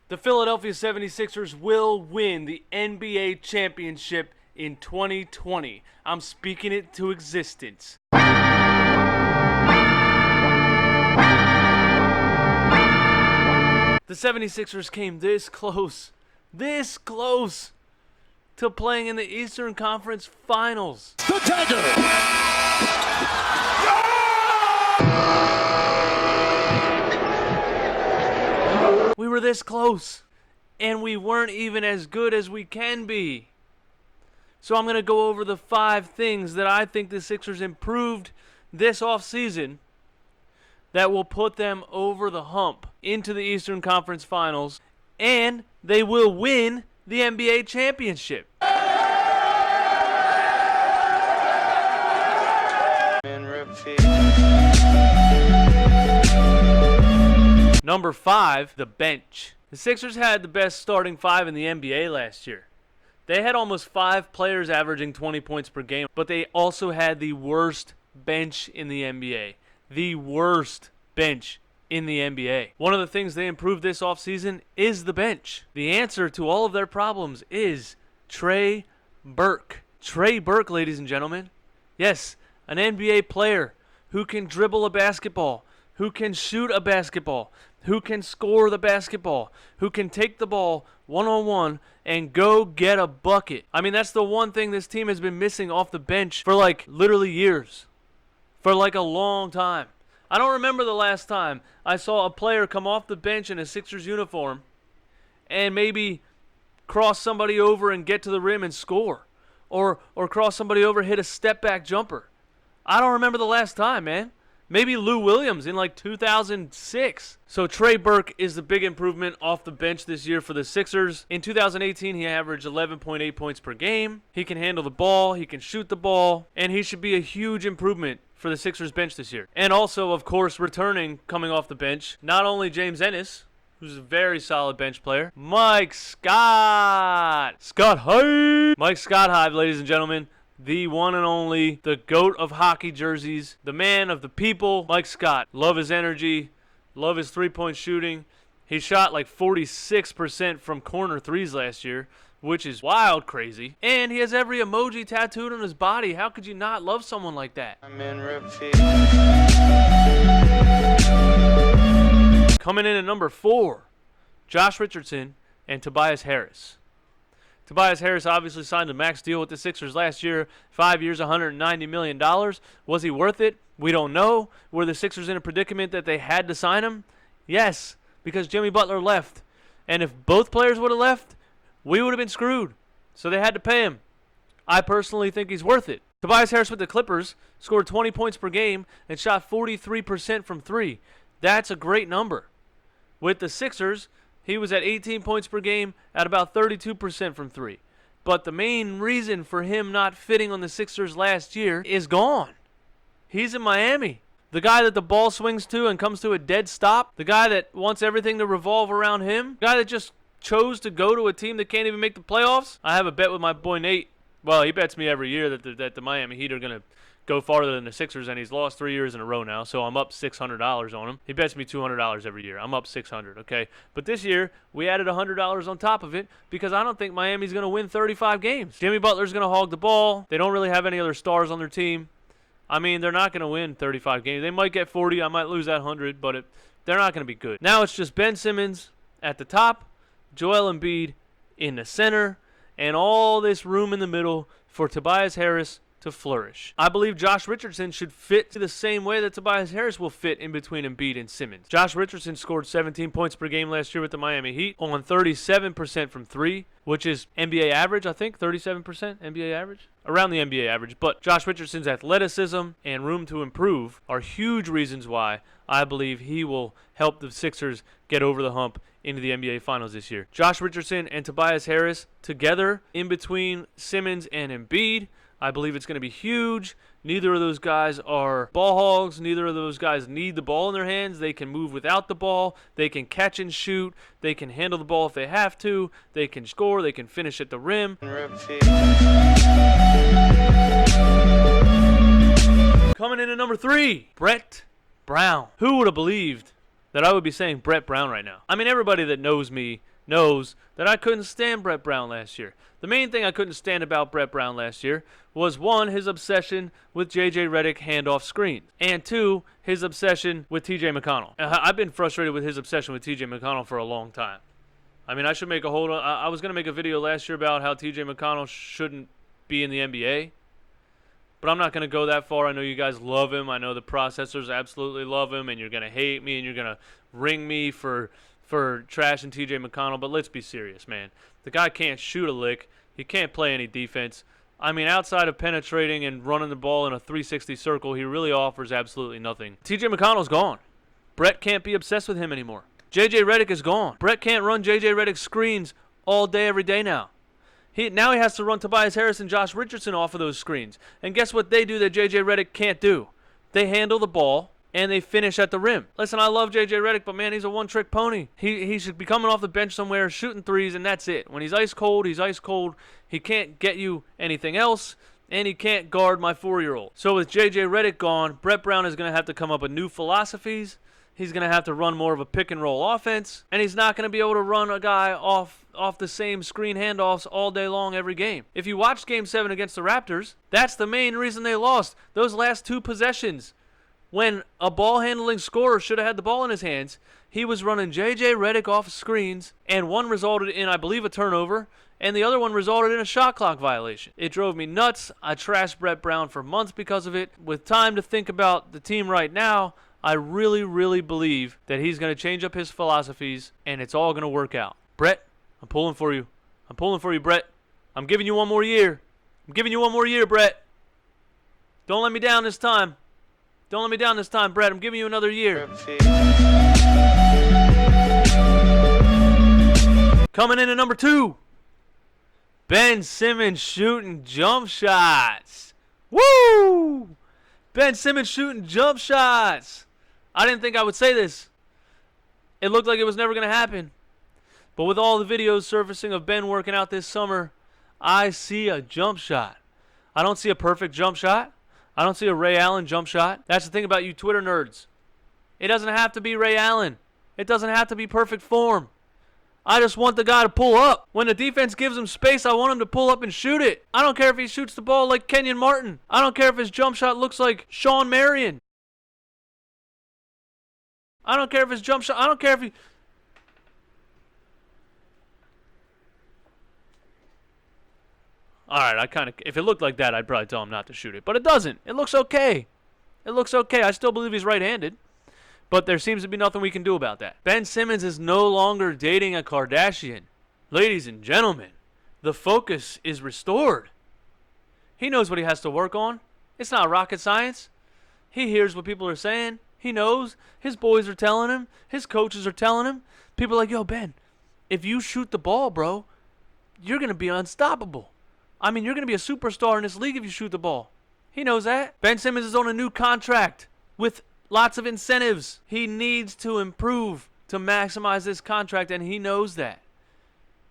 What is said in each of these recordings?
The Philadelphia 76ers will win the NBA championship in 2020. I'm speaking it to existence. The 76ers came this close to playing in the Eastern Conference Finals. The dagger! We were this close, and we weren't even as good as we can be. So I'm going to go over the 5 things that I think the Sixers improved this offseason that will put them over the hump into the Eastern Conference Finals, and they will win the NBA championship. Number 5, the bench. The Sixers had the best starting 5 in the NBA last year. They had almost 5 players averaging 20 points per game, but they also had the worst bench in the NBA. The worst bench in the NBA. One of the things they improved this offseason is the bench. The answer to all of their problems is Trey Burke. Trey Burke, ladies and gentlemen. Yes, an NBA player who can dribble a basketball, who can shoot a basketball, who can score the basketball, who can take the ball one-on-one and go get a bucket. I mean, that's the one thing this team has been missing off the bench for like literally years. For like a long time. I don't remember the last time I saw a player come off the bench in a Sixers uniform and maybe cross somebody over and get to the rim and score. Or cross somebody over, hit a step-back jumper. I don't remember the last time, man. Maybe Lou Williams in like 2006. So Trey Burke is the big improvement off the bench this year for the Sixers. In 2018, he averaged 11.8 points per game. He can handle the ball, he can shoot the ball, and he should be a huge improvement for the Sixers bench this year. And also, of course, returning, coming off the bench, not only James Ennis, who's a very solid bench player, Mike Scott. Scott Hive. Mike Scott Hive, ladies and gentlemen. The one and only, the GOAT of hockey jerseys, the man of the people, Mike Scott. Love his energy, love his three-point shooting. He shot like 46% from corner threes last year, which is wild crazy. And he has every emoji tattooed on his body. How could you not love someone like that? Coming in at number 4, Josh Richardson and Tobias Harris. Tobias Harris obviously signed a max deal with the Sixers last year, 5 years, $190 million. Was he worth it? We don't know. Were the Sixers in a predicament that they had to sign him? Yes, because Jimmy Butler left. And if both players would have left, we would have been screwed. So they had to pay him. I personally think he's worth it. Tobias Harris with the Clippers scored 20 points per game and shot 43% from 3. That's a great number. With the Sixers, he was at 18 points per game at about 32% from 3. But the main reason for him not fitting on the Sixers last year is gone. He's in Miami. The guy that the ball swings to and comes to a dead stop. The guy that wants everything to revolve around him. The guy that just chose to go to a team that can't even make the playoffs. I have a bet with my boy Nate. Well, he bets me every year that the Miami Heat are going to go farther than the Sixers, and he's lost 3 years in a row now, so I'm up $600 on him. He bets me $200 every year. I'm up $600, okay? But this year, we added $100 on top of it because I don't think Miami's going to win 35 games. Jimmy Butler's going to hog the ball. They don't really have any other stars on their team. I mean, they're not going to win 35 games. They might get 40. I might lose that 100, but they're not going to be good. Now it's just Ben Simmons at the top, Joel Embiid in the center, and all this room in the middle for Tobias Harris to flourish. I believe Josh Richardson should fit the same way that Tobias Harris will fit in between Embiid and Simmons. Josh Richardson scored 17 points per game last year with the Miami Heat on 37% from 3, which is NBA average, I think, 37% NBA average. Around the NBA average, but Josh Richardson's athleticism and room to improve are huge reasons why I believe he will help the Sixers get over the hump into the NBA Finals this year. Josh Richardson and Tobias Harris together in between Simmons and Embiid, I believe it's going to be huge. Neither of those guys are ball hogs. Neither of those guys need the ball in their hands. They can move without the ball. They can catch and shoot. They can handle the ball if they have to. They can score. They can finish at the rim. Coming in at number 3, Brett Brown. Who would have believed that I would be saying Brett Brown right now. I mean, everybody that knows me knows that I couldn't stand Brett Brown last year. The main thing I couldn't stand about Brett Brown last year was, one, his obsession with J.J. Redick handoff screens, and two, his obsession with T.J. McConnell. I've been frustrated with his obsession with T.J. McConnell for a long time. I mean, I should make I was going to make a video last year about how T.J. McConnell shouldn't be in the NBA, but I'm not going to go that far. I know you guys love him. I know the processors absolutely love him, and you're going to hate me, and you're going to ring me for trashing T.J. McConnell, but let's be serious, man. The guy can't shoot a lick. He can't play any defense. I mean, outside of penetrating and running the ball in a 360 circle, he really offers absolutely nothing. T.J. McConnell's gone. Brett can't be obsessed with him anymore. J.J. Redick is gone. Brett can't run J.J. Redick screens all day, every day now. Now he has to run Tobias Harris and Josh Richardson off of those screens. And guess what they do that J.J. Redick can't do? They handle the ball, and they finish at the rim. Listen, I love J.J. Redick, but, man, he's a one-trick pony. He should be coming off the bench somewhere, shooting threes, and that's it. When he's ice cold, he's ice cold. He can't get you anything else, and he can't guard my 4-year-old. So with J.J. Redick gone, Brett Brown is going to have to come up with new philosophies. He's going to have to run more of a pick-and-roll offense, and he's not going to be able to run a guy off the same screen handoffs all day long every game. If you watched Game 7 against the Raptors, that's the main reason they lost. Those last two possessions, when a ball-handling scorer should have had the ball in his hands, he was running J.J. Redick off screens, and one resulted in, I believe, a turnover, and the other one resulted in a shot clock violation. It drove me nuts. I trashed Brett Brown for months because of it. With time to think about the team right now, I really, really believe that he's going to change up his philosophies, and it's all going to work out. Brett, I'm pulling for you. I'm pulling for you, Brett. I'm giving you one more year. I'm giving you one more year, Brett. Don't let me down this time. Don't let me down this time, Brett. I'm giving you another year. Coming in at number 2, Ben Simmons shooting jump shots. Woo! Ben Simmons shooting jump shots. I didn't think I would say this. It looked like it was never going to happen. But with all the videos surfacing of Ben working out this summer, I see a jump shot. I don't see a perfect jump shot. I don't see a Ray Allen jump shot. That's the thing about you Twitter nerds. It doesn't have to be Ray Allen. It doesn't have to be perfect form. I just want the guy to pull up. When the defense gives him space, I want him to pull up and shoot it. I don't care if he shoots the ball like Kenyon Martin. I don't care if his jump shot looks like Sean Marion. I don't care if his jump shot, I don't care if he... All right, if it looked like that, I'd probably tell him not to shoot it. But it doesn't. It looks okay. It looks okay. I still believe he's right-handed. But there seems to be nothing we can do about that. Ben Simmons is no longer dating a Kardashian. Ladies and gentlemen, the focus is restored. He knows what he has to work on. It's not rocket science. He hears what people are saying. He knows. His boys are telling him. His coaches are telling him. People are like, yo, Ben, if you shoot the ball, bro, you're going to be unstoppable. I mean, you're going to be a superstar in this league if you shoot the ball. He knows that. Ben Simmons is on a new contract with lots of incentives. He needs to improve to maximize this contract, and he knows that.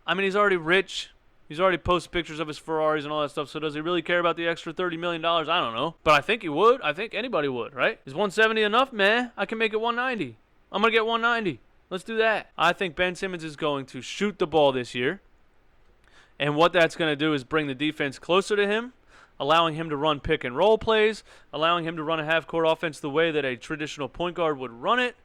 I mean, he's already rich. He's already posted pictures of his Ferraris and all that stuff, so does he really care about the extra $30 million? I don't know. But I think he would. I think anybody would, right? Is 170 enough? Man, I can make it 190. I'm going to get 190. Let's do that. I think Ben Simmons is going to shoot the ball this year. And what that's going to do is bring the defense closer to him, allowing him to run pick and roll plays, allowing him to run a half-court offense the way that a traditional point guard would run it.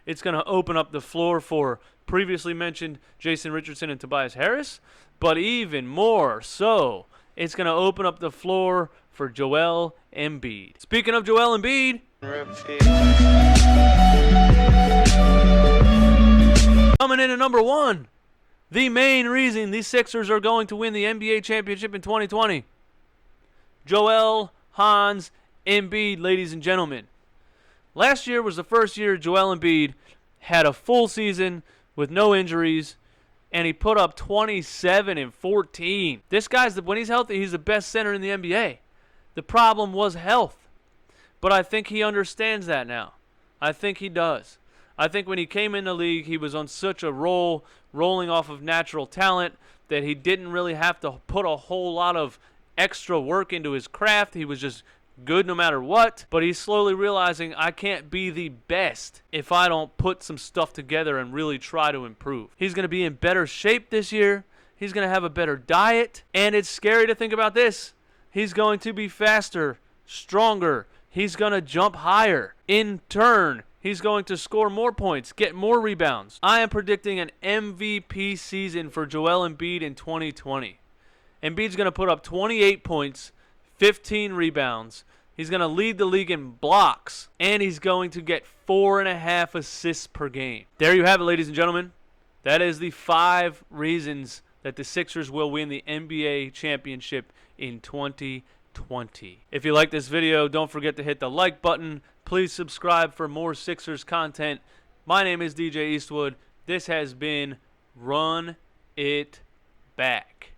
It's going to open up the floor for previously mentioned Jason Richardson and Tobias Harris, but even more so, it's going to open up the floor for Joel Embiid. Speaking of Joel Embiid, coming in at number 1, the main reason the Sixers are going to win the NBA championship in 2020. Joel Hans Embiid, ladies and gentlemen. Last year was the first year Joel Embiid had a full season with no injuries, and he put up 27 and 14. This guy's, when he's healthy, he's the best center in the NBA. The problem was health, but I think he understands that now. I think he does. I think when he came in the league, he was on such a roll, rolling off of natural talent, that he didn't really have to put a whole lot of extra work into his craft. He was just good no matter what, but he's slowly realizing I can't be the best if I don't put some stuff together and really try to improve. He's going to be in better shape this year. He's going to have a better diet, and it's scary to think about this. He's going to be faster, stronger. He's going to jump higher. In turn, he's going to score more points, get more rebounds. I am predicting an MVP season for Joel Embiid in 2020. Embiid's going to put up 28 points, 15 rebounds. He's going to lead the league in blocks, and he's going to get 4.5 assists per game. There you have it, ladies and gentlemen. That is the 5 reasons that the Sixers will win the NBA championship in 2020. If you like this video, don't forget to hit the like button. Please subscribe for more Sixers content. My name is DJ Eastwood. This has been Run It Back.